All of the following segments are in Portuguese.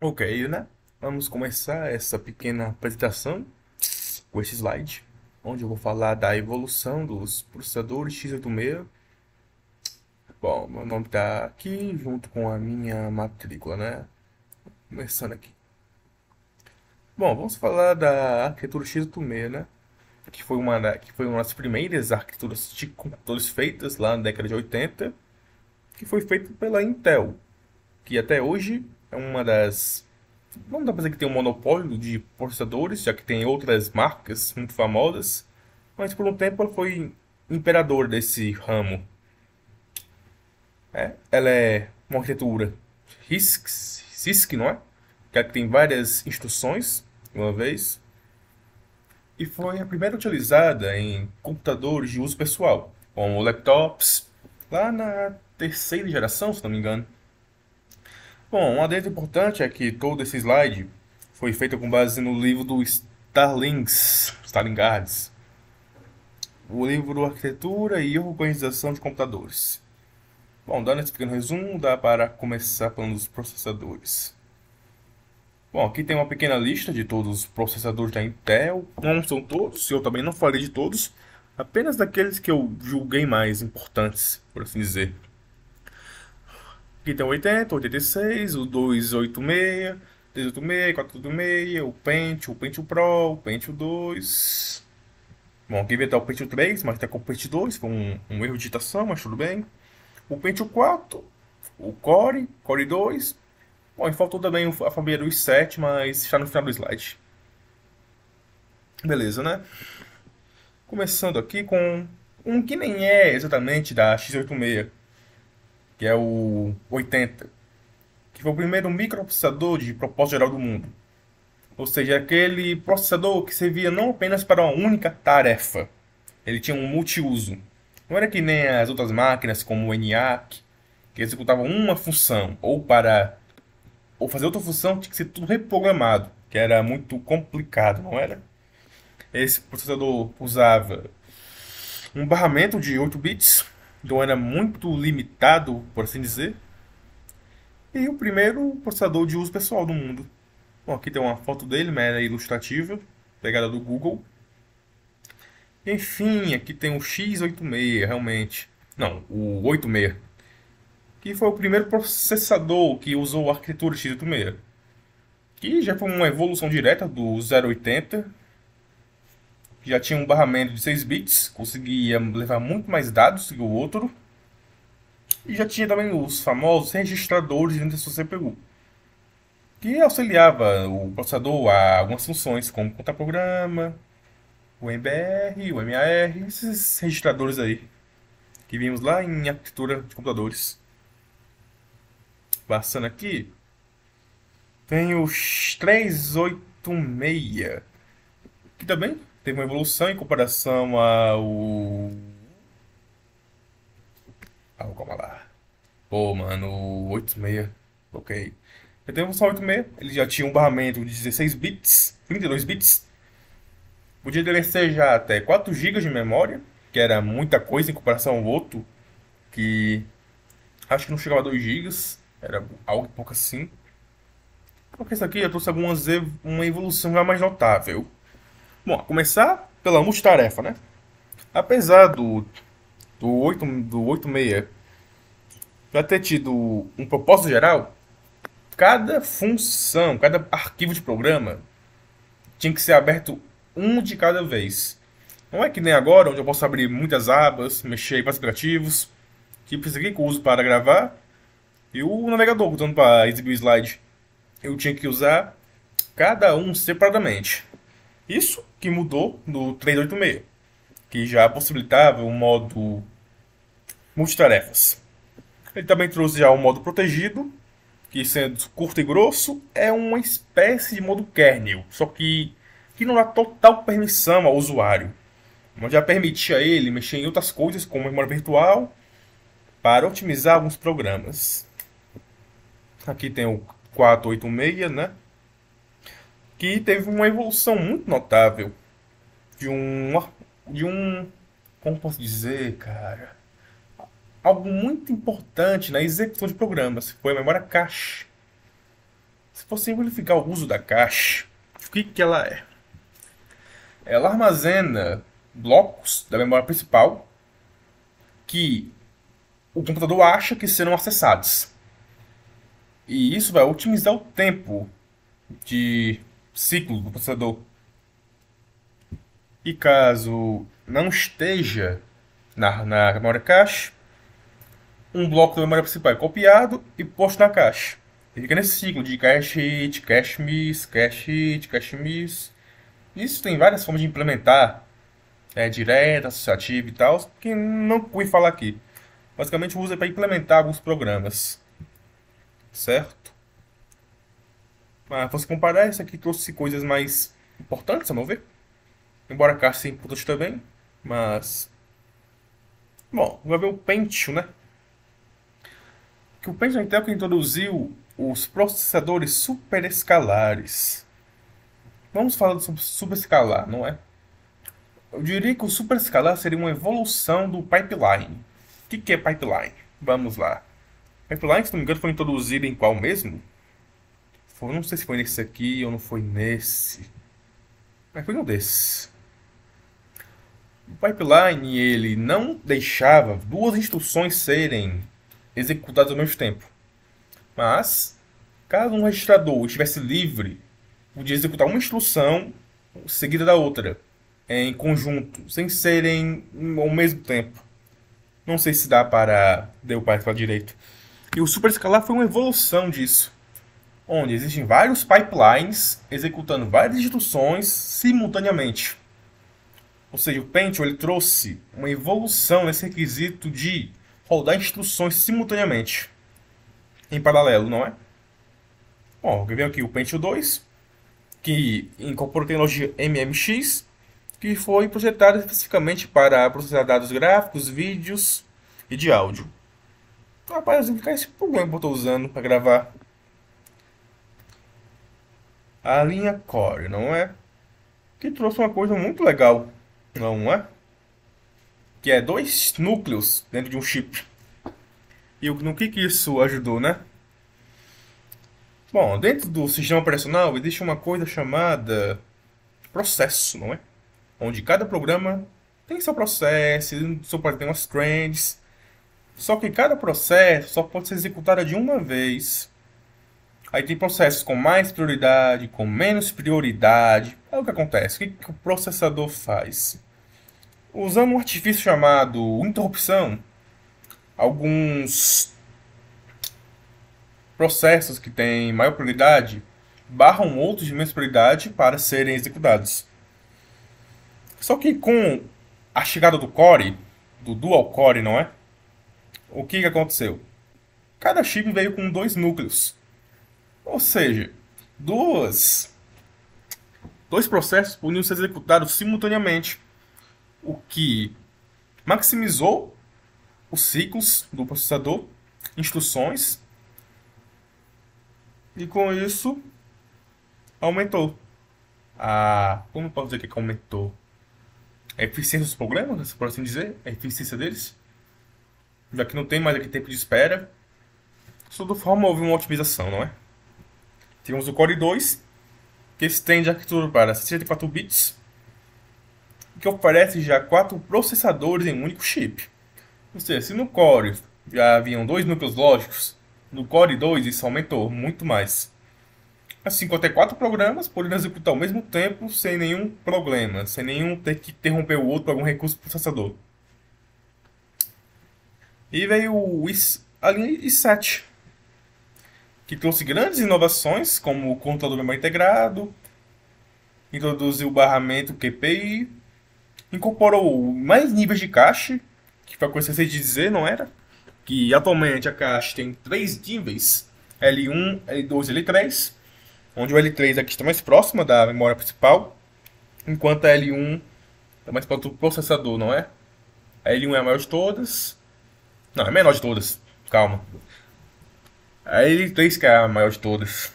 Ok, né? Vamos começar essa pequena apresentação com esse slide, onde eu vou falar da evolução dos processadores x86. Bom, meu nome está aqui junto com a minha matrícula, né? Começando aqui. Bom, vamos falar da arquitetura x86, né? Que foi uma das primeiras arquiteturas de computadores feitas lá na década de 80, que foi feita pela Intel, que até hoje é uma das. Não dá pra dizer que tem um monopólio de processadores, já que tem outras marcas muito famosas, mas por um tempo ela foi imperadora desse ramo. Ela é uma arquitetura RISC, não é? Que é que tem várias instruções de uma vez, e foi a primeira utilizada em computadores de uso pessoal, como laptops, lá na terceira geração, se não me engano. Bom, um adendo importante é que todo esse slide foi feito com base no livro do Starlingads, o livro Arquitetura e Organização de Computadores. Bom, dando esse pequeno resumo, dá para começar falando dos processadores. Bom, aqui tem uma pequena lista de todos os processadores da Intel. Não são todos, eu também não falei de todos, apenas daqueles que eu julguei mais importantes, por assim dizer. Aqui tem o 80, 86, o 286, 386, 486, o Pentium Pro, o Pentium 2. Bom, aqui vai estar o Pentium 3, mas está com o Pentium 2, foi um erro de digitação, mas tudo bem. O Pentium 4, o Core 2. Bom, e faltou também a família do i7, mas está no final do slide. Beleza, né? Começando aqui com um que nem é exatamente da x86, que é o 80, que foi o primeiro microprocessador de propósito geral do mundo. Ou seja, aquele processador que servia não apenas para uma única tarefa, ele tinha um multiuso. Não era que nem as outras máquinas como o ENIAC, que executavam uma função, ou fazer outra função tinha que ser tudo reprogramado, que era muito complicado, não era? Esse processador usava um barramento de 8 bits, então era muito limitado, por assim dizer, e o primeiro processador de uso pessoal do mundo. Bom, aqui tem uma foto dele, mera ilustrativa, pegada do Google. Enfim, aqui tem o x86, realmente. Não, o 86, que foi o primeiro processador que usou a arquitetura x86, que já foi uma evolução direta do 080, que já tinha um barramento de 6 bits, conseguia levar muito mais dados que o outro, e já tinha também os famosos registradores dentro da sua CPU, que auxiliava o processador a algumas funções, como contar programa, o MBR, o MAR, esses registradores aí, que vimos lá em arquitetura de computadores. Passando aqui, tem o 386, que também teve uma evolução em comparação calma lá. Pô, mano, o 86. Ok. Eu tenho o 86, ele já tinha um barramento de 16 bits, 32 bits. Podia descer já até 4 gigas de memória, que era muita coisa em comparação ao outro, que acho que não chegava a 2 gigas, era algo pouco assim. Porque isso aqui eu trouxe uma evolução já mais notável. Bom, a começar pela multitarefa, né? Apesar do 86 já ter tido um propósito geral, cada função, cada arquivo de programa tinha que ser aberto um de cada vez. Não é que nem agora, onde eu posso abrir muitas abas, mexer em vários aplicativos, tipo esse aqui que eu uso para gravar, e o navegador usando para exibir o slide. Eu tinha que usar cada um separadamente. Isso que mudou no 386, que já possibilitava o modo multitarefas. Ele também trouxe já o modo protegido, que sendo curto e grosso, é uma espécie de modo kernel, só que não dá total permissão ao usuário, mas já permitia a ele mexer em outras coisas, como memória virtual, para otimizar alguns programas. Aqui tem o 486, né? Que teve uma evolução muito notável de um, como posso dizer, cara, algo muito importante na execução de programas, foi a memória cache. Se for simplificar o uso da cache, o que ela é? Ela armazena blocos da memória principal que o computador acha que serão acessados. E isso vai otimizar o tempo de ciclo do processador. E caso não esteja na memória cache, um bloco da memória principal é copiado e posto na cache. E fica nesse ciclo de cache hit, cache miss, cache hit, cache miss. Isso tem várias formas de implementar, direta, associativa e tal, que não fui falar aqui. Basicamente usa para implementar alguns programas, certo? Mas se você comparar, esse aqui trouxe coisas mais importantes, a meu ver. Embora a cache seja importante também, mas... Bom, vai ver o Pentium, né? Que o Pentium Intel que introduziu os processadores superescalares. Vamos falar sobre superescalar, não é? Eu diria que o superescalar seria uma evolução do pipeline. O que é pipeline? Vamos lá. Pipeline, se não me engano, foi introduzido em qual mesmo? Não sei se foi nesse aqui ou não foi nesse. Mas foi um desses. O pipeline, ele não deixava duas instruções serem executadas ao mesmo tempo. Mas, caso um registrador estivesse livre, podia executar uma instrução seguida da outra, em conjunto, sem serem ao mesmo tempo. Não sei se dá para derrubar para direito. E o superescalar foi uma evolução disso, onde existem vários pipelines executando várias instruções simultaneamente. Ou seja, o Pentium ele trouxe uma evolução nesse requisito de rodar instruções simultaneamente, em paralelo, não é? Bom, eu vi aqui o Pentium 2, que incorpora a tecnologia MMX, que foi projetado especificamente para processar dados gráficos, vídeos e de áudio. Rapaz, esse problema que eu estou usando para gravar a linha Core, não é? Que trouxe uma coisa muito legal, não é? Que é dois núcleos dentro de um chip. E no que isso ajudou, né? Bom, dentro do sistema operacional existe uma coisa chamada processo, não é? Onde cada programa tem seu processo, só pode ter umas trends. Só que cada processo só pode ser executado de uma vez. Aí tem processos com mais prioridade, com menos prioridade. Aí o que acontece? O que o processador faz? Usando um artifício chamado interrupção, alguns processos que têm maior prioridade barram outros de menos prioridade para serem executados. Só que com a chegada do Core, do Dual Core, não é? O que aconteceu? Cada chip veio com dois núcleos. Ou seja, dois processos podiam ser executados simultaneamente, o que maximizou os ciclos do processador, instruções, e com isso aumentou como posso dizer que aumentou? A eficiência dos programas, por assim dizer, a eficiência deles, já que não tem mais aquele tempo de espera. De toda forma, houve uma otimização, não é? Temos o Core 2, que estende a arquitetura para 64 bits, que oferece já 4 processadores em um único chip. Ou seja, se no Core já haviam dois núcleos lógicos, no Core 2 isso aumentou muito mais. Assim, até 4 programas podendo executar ao mesmo tempo sem nenhum problema, sem nenhum ter que interromper o outro por algum recurso do processador. E veio a linha i7, que trouxe grandes inovações, como o controlador de memória integrado, introduziu o barramento QPI, incorporou mais níveis de cache, que foi a coisa que eu de dizer, não era? Que atualmente a cache tem 3 níveis, L1, L2 e L3, onde o L3 aqui está mais próxima da memória principal, enquanto a L1 é mais próximo do processador, não é? A L1 é a maior de todas. Não, é a menor de todas. Calma. A L3 que é a maior de todas.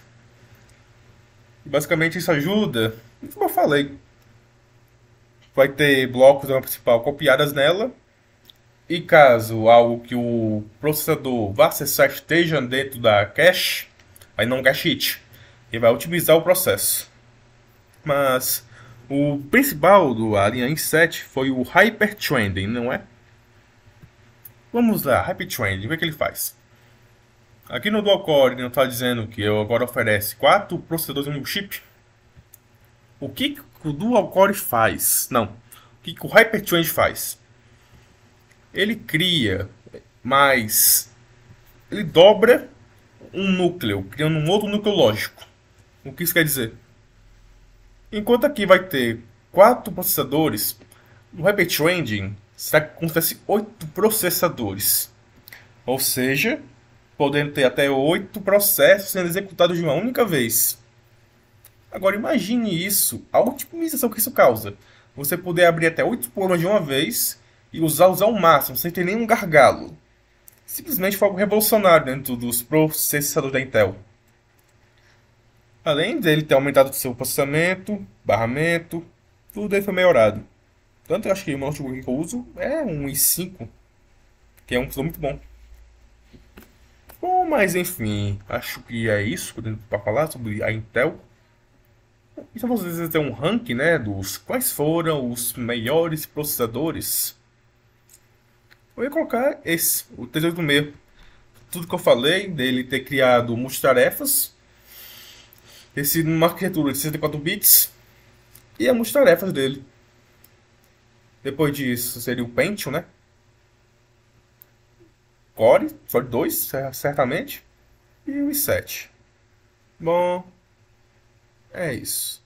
E basicamente isso ajuda, como eu falei, vai ter blocos da memória principal copiadas nela. E caso algo que o processador vá acessar esteja dentro da cache, aí não cache hit. e vai otimizar o processo. Mas o principal da linha i7 foi o Hyperthreading, não é? Vamos lá, Hyperthreading, o que é que ele faz? Aqui no dual core ele não está dizendo que eu agora oferece 4 processadores em um chip. O que o dual core faz? Não. O que o Hyperthread faz? Ele cria mais... Ele dobra um núcleo, criando um outro núcleo lógico. O que isso quer dizer? Enquanto aqui vai ter 4 processadores, no Hyperthreading será que acontece 8 processadores. Ou seja, podendo ter até 8 processos sendo executados de uma única vez. Agora imagine isso, a otimização que isso causa. Você poder abrir até 8 programas de uma vez e usar ao máximo, sem ter nenhum gargalo. Simplesmente foi algo revolucionário dentro dos processadores da Intel. Além dele ter aumentado seu processamento, barramento, tudo aí foi melhorado. Tanto que eu acho que o notebook que eu uso é um i5, que é um computador muito bom. Bom, mas enfim, acho que é isso que eu tenho para falar sobre a Intel. E se vocês têm um ranking, né, dos quais foram os melhores processadores, eu ia colocar esse, o 386. Tudo que eu falei dele ter criado multitarefas, ter sido uma arquitetura de 64 bits e as multitarefas dele. Depois disso seria o Pentium, né? Core, só de 2, certamente. E o i7. Bom, é isso.